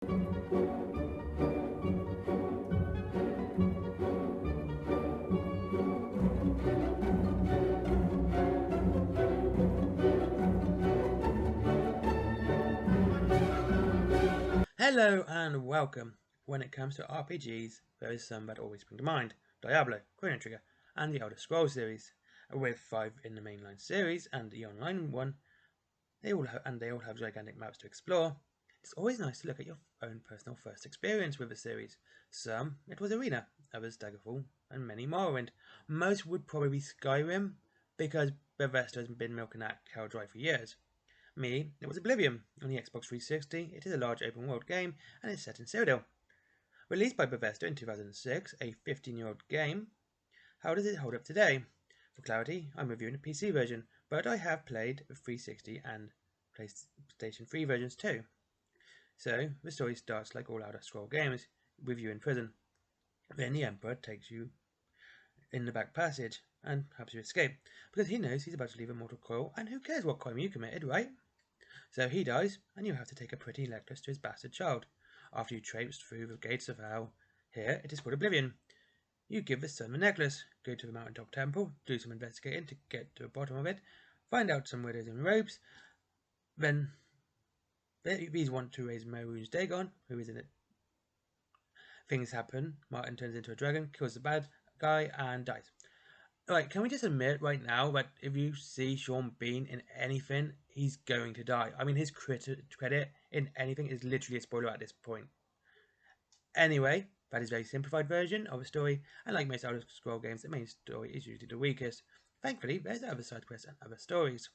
Hello and welcome. When it comes to RPGs, there is some that always spring to mind: Diablo, Chrono Trigger, and the Elder Scrolls series. With 5 in the mainline series and the online one, they all have gigantic maps to explore. It's always nice to look at your own personal first experience with a series. Some, it was Arena, others Daggerfall, and many Morrowind. Most would probably be Skyrim, because Bethesda has been milking that cow dry for years. Me, it was Oblivion. On the Xbox 360, it is a large open world game and it's set in Cyrodil. Released by Bethesda in 2006, a 15-year-old game, how does it hold up today? For clarity, I'm reviewing the PC version, but I have played the 360 and PlayStation 3 versions too. So, the story starts like all Elder Scrolls games, with you in prison. Then the Emperor takes you in the back passage and helps you escape, because he knows he's about to leave a mortal coil, and who cares what crime you committed, right? So he dies, and you have to take a pretty necklace to his bastard child. After you traipse through the gates of hell, here it is called Oblivion. You give the son the necklace, go to the mountaintop temple, do some investigating to get to the bottom of it, find out some widows in robes. Then these want to raise Maroon's Dagon, who is in it. Things happen. Martin turns into a dragon, kills the bad guy, and dies. Right, can we just admit right now that if you see Sean Bean in anything, he's going to die? I mean, his credit in anything is literally a spoiler at this point. Anyway, that is a very simplified version of a story, and like most Elder Scrolls games, the main story is usually the weakest. Thankfully, there's other side quests and other stories.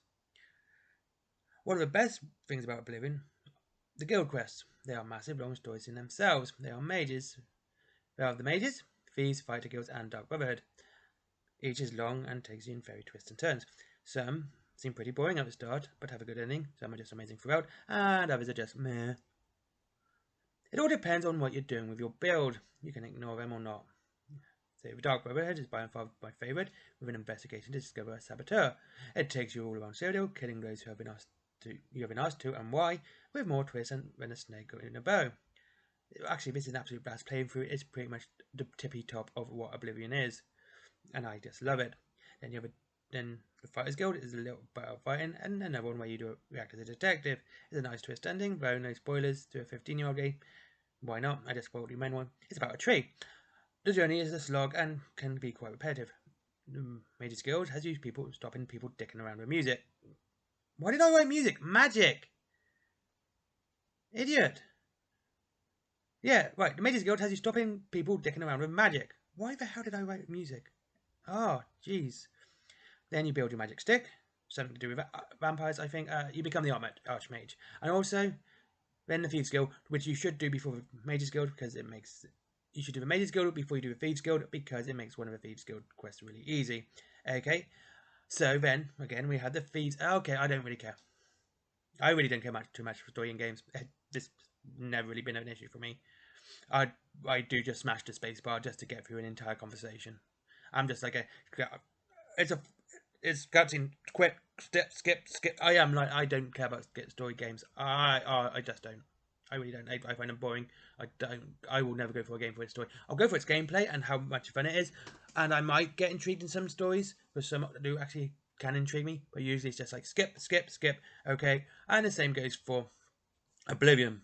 One of the best things about Oblivion, the guild quests. They are massive, long stories in themselves. They are mages. They are the mages, thieves, fighter guilds, and Dark Brotherhood. Each is long and takes you in very twists and turns. Some seem pretty boring at the start, but have a good ending. Some are just amazing throughout, and others are just meh. It all depends on what you're doing with your build. You can ignore them or not. So the Dark Brotherhood is by far my favourite, with an investigation to discover a saboteur. It takes you all around Cyrodil, killing those who have been asked to, and why, with more twists than a snake in a bow. Actually, this is an absolute blast. Playing through it is pretty much the tippy top of what Oblivion is, and I just love it. Then the Fighters Guild is a little bit of fighting, and another one where you react as a detective. It's a nice twist ending, though no spoilers to a 15-year-old game. Why not? I just spoiled the main one. It's about a tree. The journey is a slog and can be quite repetitive. The Mages Guild has used people stopping people dicking around with music. Why did I write music? Magic! Idiot! Yeah, right. The Mages Guild has you stopping people dicking around with magic. Why the hell did I write music? Oh, jeez. Then you build your magic stick. Something to do with vampires, I think. You become the Archmage. And also, then the Thieves Guild, which you should do before the Mages Guild, because it makes... You should do the Mages Guild before you do the Thieves Guild, because it makes one of the Thieves Guild quests really easy. Okay, so then, again, we had the Thieves... Okay, I don't really care. I really don't care too much for story in games. This never really been an issue for me. I do just smash the spacebar just to get through an entire conversation. I'm just like it's cutscene, quick, skip. I don't care about story games. I just don't. I really don't. I find them boring. I will never go for a game for its story. I'll go for its gameplay and how much fun it is, and I might get intrigued in some stories, but some do actually can intrigue me. But usually it's just like skip. Okay, and the same goes for Oblivion.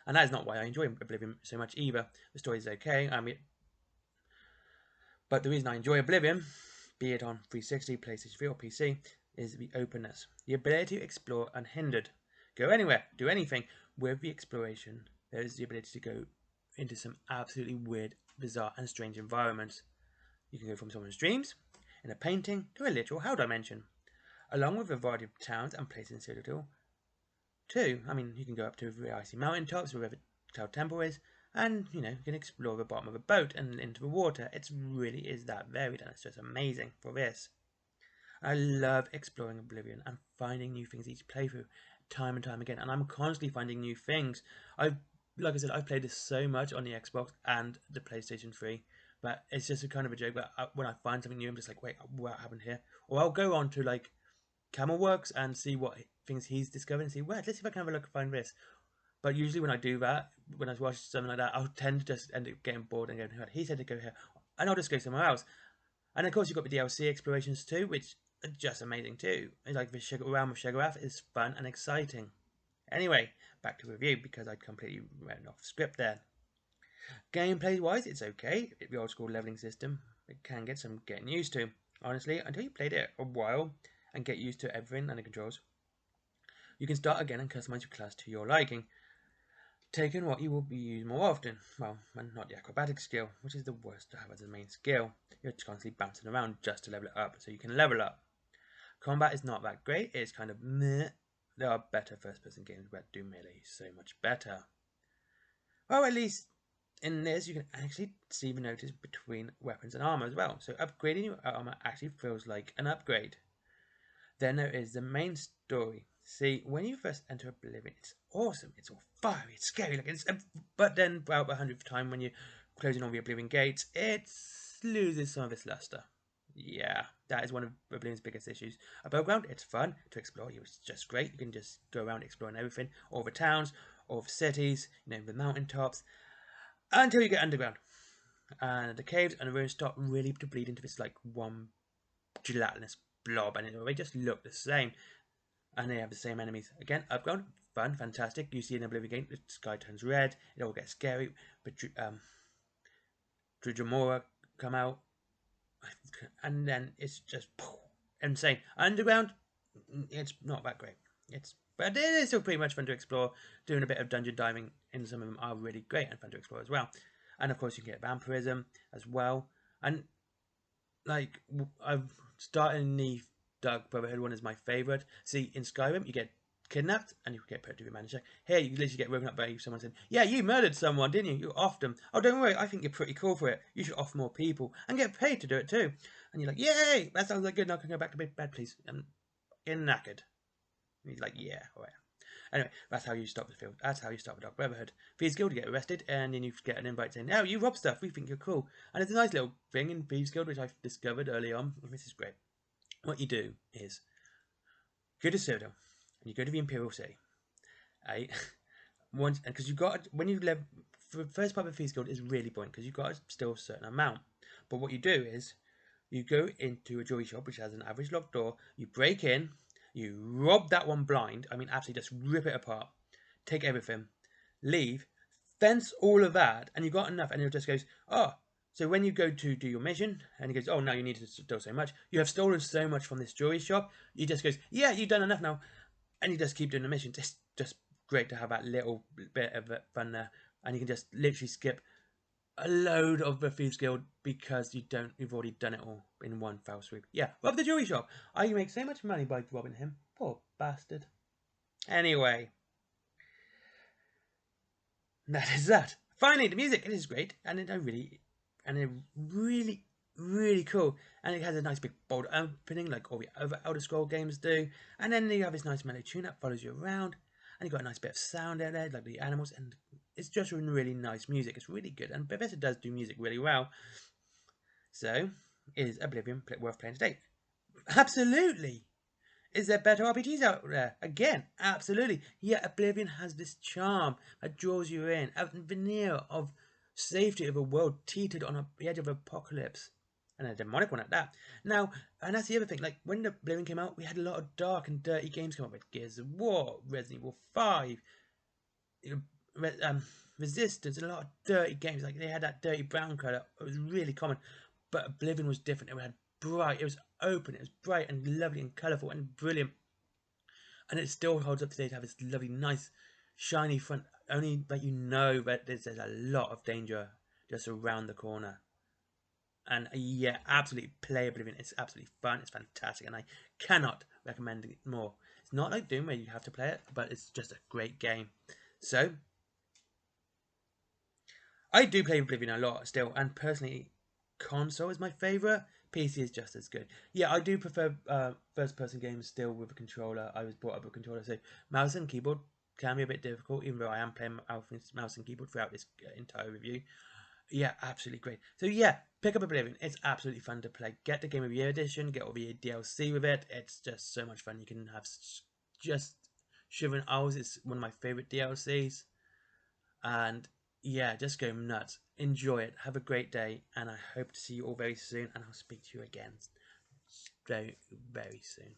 And that is not why I enjoy Oblivion so much either. The story is okay. But the reason I enjoy Oblivion, be it on 360, PlayStation 3 or PC, is the openness. The ability to explore unhindered. Go anywhere, do anything. With the exploration, there is the ability to go into some absolutely weird, bizarre and strange environments. You can go from someone's dreams, in a painting, to a literal hell dimension. Along with a variety of towns and places in Citadel, too. I mean, you can go up to the icy mountaintops, wherever Cloud Temple is, and, you can explore the bottom of a boat and into the water. It really is that varied, and it's just amazing for this. I love exploring Oblivion and finding new things each playthrough, time and time again, and I'm constantly finding new things. Like I said, I've played this so much on the Xbox and the PlayStation 3, but it's just a kind of a joke. But when I find something new, I'm just like, wait, what happened here? Or I'll go on to like Camelworks and see what things he's discovered and see, let's see if I can have a look and find this. But usually when I do that, when I watch something like that, I'll tend to just end up getting bored and going, he said to go here, and I'll just go somewhere else. And of course, you've got the DLC explorations too, which are just amazing too. Like the realm of Shigarath is fun and exciting. Anyway, back to review because I completely ran off script there. Gameplay wise, it's okay. The old school leveling system, it can get some getting used to. Honestly, until you played it a while and get used to everything and the controls, you can start again and customize your class to your liking, taking what you will be used more often. Well, and not the acrobatic skill, which is the worst to have as a main skill. You're constantly bouncing around just to level it up, so you can level up. Combat is not that great. It's kind of meh. There are better first-person games that do melee so much better. Well, at least in this, you can actually see the notice between weapons and armor as well. So upgrading your armor actually feels like an upgrade. Then there is the main story. See, when you first enter Oblivion, it's awesome. It's all fiery, it's scary, but then about the 100th time when you're closing all the Oblivion gates, it loses some of its luster. Yeah, that is one of Oblivion's biggest issues. Above ground, it's fun to explore. It's just great. You can just go around exploring everything, all the towns, all the cities, the mountaintops, until you get underground. And the caves and the ruins start really to bleed into this like one gelatinous blob, and they just look the same. And they have the same enemies. Again, upground, fun, fantastic. You see in Oblivion game, the sky turns red, it all gets scary, but Drujamora come out, and then it's just insane. Underground, it's not that great. But it is still pretty much fun to explore. Doing a bit of dungeon diving in some of them are really great and fun to explore as well. And of course, you can get vampirism as well. And like I've started in the Dark Brotherhood one is my favourite. See, in Skyrim, you get kidnapped and you get put to the manager. Here, you literally get woken up by someone saying, "Yeah, you murdered someone, didn't you? You offed them. Oh, don't worry, I think you're pretty cool for it. You should off more people and get paid to do it too." And you're like, "Yay, that sounds like good. Now I can go back to bed, please." And get knackered. And he's like, "Yeah, all right." Anyway, that's how you stop the field. That's how you stop the Dark Brotherhood. Thieves Guild, you get arrested, and then you get an invite saying, "Oh, you rob stuff. We think you're cool." And it's a nice little thing in Thieves Guild, which I've discovered early on. This is great. What you do is go to Cyrodil, and you go to the Imperial City. Once, because you've got when you live. The first part of Thieves Guild is really boring because you've got to steal a certain amount. But what you do is you go into a jewelry shop which has an average locked door. You break in. You rob that one blind. I mean, absolutely just rip it apart. Take everything. Leave. Fence all of that. And you've got enough. And it just goes, oh. So when you go to do your mission, and he goes, oh, now you need to steal so much. You have stolen so much from this jewelry shop. He just goes, yeah, you've done enough now. And you just keep doing the mission. It's just great to have that little bit of fun there. And you can just literally skip a load of the Thieves Guild because you've already done it all in one foul swoop. Yeah, rob the jewelry shop. I make so much money by robbing him. Poor bastard. Anyway, that is that. Finally, the music. It is great, and it really, really cool. And it has a nice big bold opening like all the other Elder Scrolls games do. And then you have this nice mellow tune that follows you around. And you've got a nice bit of sound out there, like the animals, and it's just really nice music. It's really good, and Bethesda does do music really well. So, is Oblivion worth playing today? Absolutely! Is there better RPGs out there? Again, absolutely. Yet Oblivion has this charm that draws you in, a veneer of safety of a world teetered on the edge of apocalypse. And a demonic one at that. Now, and that's the other thing, like when Oblivion came out, we had a lot of dark and dirty games come up with Gears of War, Resident Evil 5, Resistance, and a lot of dirty games. Like they had that dirty brown colour. It was really common. But Oblivion was different. It had bright, it was open, it was bright and lovely and colourful and brilliant. And it still holds up today to have this lovely, nice, shiny front. Only that you know that there's a lot of danger just around the corner. And yeah, absolutely play Oblivion. It's absolutely fun. It's fantastic, and I cannot recommend it more. It's not like Doom where you have to play it, but it's just a great game. So I do play Oblivion a lot still, and personally, console is my favourite. PC is just as good. Yeah, I do prefer first-person games still with a controller. I was brought up with a controller, so mouse and keyboard can be a bit difficult, even though I am playing mouse and keyboard throughout this entire review. Yeah, absolutely great. So yeah, pick up Oblivion. It's absolutely fun to play. Get the Game of the Year edition. Get all the DLC with it. It's just so much fun. You can have just Shivering Owls. It's one of my favourite DLCs. And yeah, just go nuts. Enjoy it. Have a great day, and I hope to see you all very soon. And I'll speak to you again very, very soon.